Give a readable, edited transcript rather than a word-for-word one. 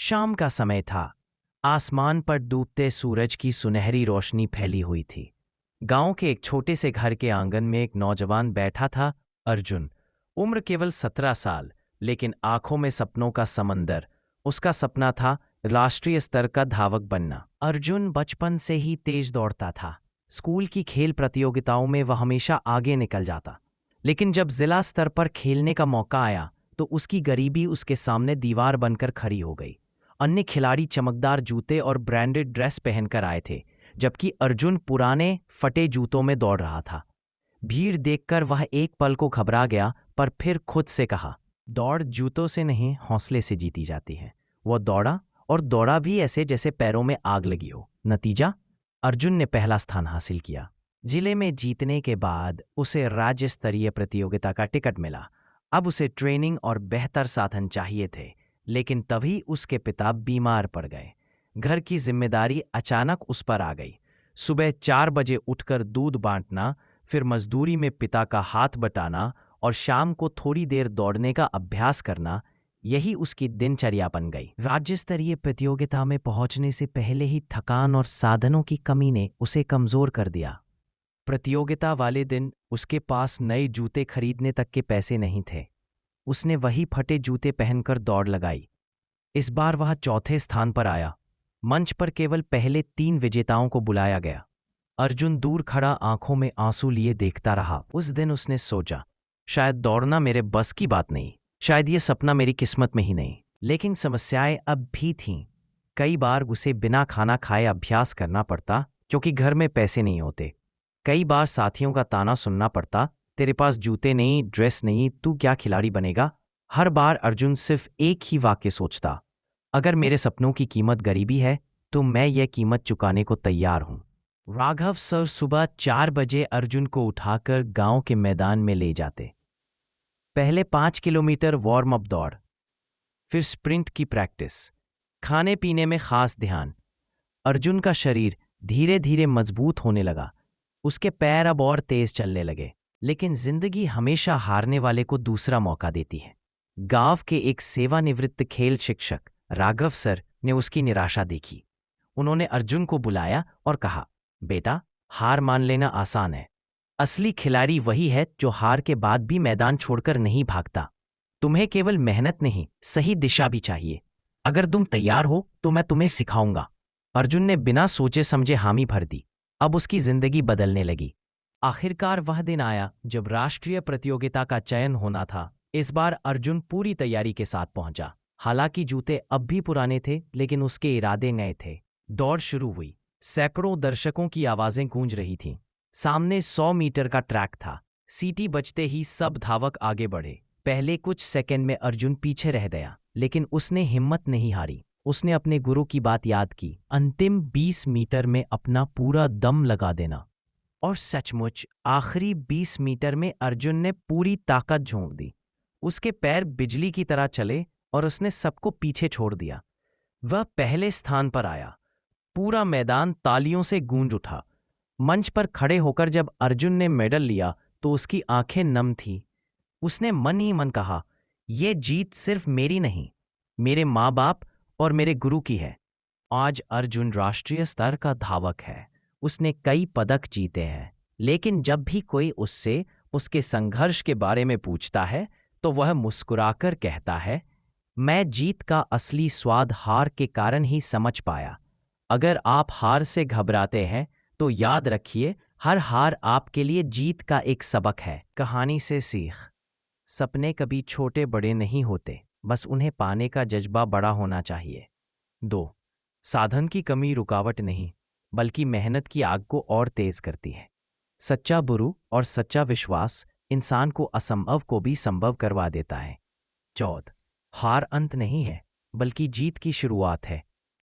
शाम का समय था। आसमान पर डूबते सूरज की सुनहरी रोशनी फैली हुई थी। गांव के एक छोटे से घर के आंगन में एक नौजवान बैठा था, अर्जुन। उम्र केवल 17 साल, लेकिन आंखों में सपनों का समंदर। उसका सपना था राष्ट्रीय स्तर का धावक बनना। अर्जुन बचपन से ही तेज दौड़ता था। स्कूल की खेल प्रतियोगिताओं में वह हमेशा आगे निकल जाता। लेकिन जब जिला स्तर पर खेलने का मौका आया तो उसकी गरीबी उसके सामने दीवार बनकर खड़ी हो गई। अन्य खिलाड़ी चमकदार जूते और ब्रांडेड ड्रेस पहनकर आए थे, जबकि अर्जुन पुराने फटे जूतों में दौड़ रहा था। भीड़ देखकर वह एक पल को घबरा गया, पर फिर खुद से कहा, दौड़ जूतों से नहीं, हौसले से जीती जाती है। वह दौड़ा, और दौड़ा भी ऐसे जैसे पैरों में आग लगी हो। नतीजा, अर्जुन ने पहला स्थान हासिल किया। जिले में जीतने के बाद उसे राज्य स्तरीय प्रतियोगिता का टिकट मिला। अब उसे ट्रेनिंग और बेहतर साधन चाहिए थे, लेकिन तभी उसके पिता बीमार पड़ गए। घर की जिम्मेदारी अचानक उस पर आ गई। सुबह 4 बजे उठकर दूध बांटना, फिर मजदूरी में पिता का हाथ बटाना और शाम को थोड़ी देर दौड़ने का अभ्यास करना, यही उसकी दिनचर्या बन गई। राज्य स्तरीय प्रतियोगिता में पहुंचने से पहले ही थकान और साधनों की कमी ने उसे कमजोर कर दिया। प्रतियोगिता वाले दिन उसके पास नए जूते खरीदने तक के पैसे नहीं थे। उसने वही फटे जूते पहनकर दौड़ लगाई। इस बार वह चौथे स्थान पर आया। मंच पर केवल पहले 3 विजेताओं को बुलाया गया। अर्जुन दूर खड़ा आंखों में आंसू लिए देखता रहा। उस दिन उसने सोचा, शायद दौड़ना मेरे बस की बात नहीं, शायद ये सपना मेरी किस्मत में ही नहीं। लेकिन समस्याएं अब भी थीं। कई बार उसे बिना खाना खाए अभ्यास करना पड़ता, क्योंकि घर में पैसे नहीं होते। कई बार साथियों का ताना सुनना पड़ता, तेरे पास जूते नहीं, ड्रेस नहीं, तू क्या खिलाड़ी बनेगा। हर बार अर्जुन सिर्फ एक ही वाक्य सोचता, अगर मेरे सपनों की कीमत गरीबी है तो मैं यह कीमत चुकाने को तैयार हूं। राघव सर सुबह 4 बजे अर्जुन को उठाकर गांव के मैदान में ले जाते। पहले 5 किलोमीटर वार्म अप दौड़, फिर स्प्रिंट की प्रैक्टिस, खाने पीने में खास ध्यान। अर्जुन का शरीर धीरे धीरे मजबूत होने लगा। उसके पैर अब और तेज चलने लगे। लेकिन जिंदगी हमेशा हारने वाले को दूसरा मौका देती है। गांव के एक सेवानिवृत्त खेल शिक्षक राघव सर ने उसकी निराशा देखी। उन्होंने अर्जुन को बुलाया और कहा, बेटा, हार मान लेना आसान है। असली खिलाड़ी वही है जो हार के बाद भी मैदान छोड़कर नहीं भागता। तुम्हें केवल मेहनत नहीं, सही दिशा भी चाहिए। अगर तुम तैयार हो तो मैं तुम्हें सिखाऊंगा। अर्जुन ने बिना सोचे समझे हामी भर दी। अब उसकी जिंदगी बदलने लगी। आखिरकार वह दिन आया जब राष्ट्रीय प्रतियोगिता का चयन होना था। इस बार अर्जुन पूरी तैयारी के साथ पहुंचा। हालांकि जूते अब भी पुराने थे, लेकिन उसके इरादे नए थे। दौड़ शुरू हुई। सैकड़ों दर्शकों की आवाजें गूंज रही थीं। सामने 100 मीटर का ट्रैक था। सीटी बजते ही सब धावक आगे बढ़े। पहले कुछ सेकंड में अर्जुन पीछे रह गया, लेकिन उसने हिम्मत नहीं हारी। उसने अपने गुरु की बात याद की, अंतिम 20 मीटर में अपना पूरा दम लगा देना। और सचमुच आखिरी 20 मीटर में अर्जुन ने पूरी ताकत झोंक दी। उसके पैर बिजली की तरह चले और उसने सबको पीछे छोड़ दिया। वह पहले स्थान पर आया। पूरा मैदान तालियों से गूंज उठा। मंच पर खड़े होकर जब अर्जुन ने मेडल लिया तो उसकी आंखें नम थीं। उसने मन ही मन कहा, यह जीत सिर्फ मेरी नहीं, मेरे माँ बाप और मेरे गुरु की है। आज अर्जुन राष्ट्रीय स्तर का धावक है। उसने कई पदक जीते हैं, लेकिन जब भी कोई उससे उसके संघर्ष के बारे में पूछता है तो वह मुस्कुराकर कहता है, मैं जीत का असली स्वाद हार के कारण ही समझ पाया। अगर आप हार से घबराते हैं तो याद रखिए, हर हार आपके लिए जीत का एक सबक है। कहानी से सीख, सपने कभी छोटे बड़े नहीं होते, बस उन्हें पाने का जज्बा बड़ा होना चाहिए। 2. साधन की कमी रुकावट नहीं, बल्कि मेहनत की आग को और तेज करती है। सच्चा गुरु और सच्चा विश्वास इंसान को असंभव को भी संभव करवा देता है। 4. हार अंत नहीं है, बल्कि जीत की शुरुआत है।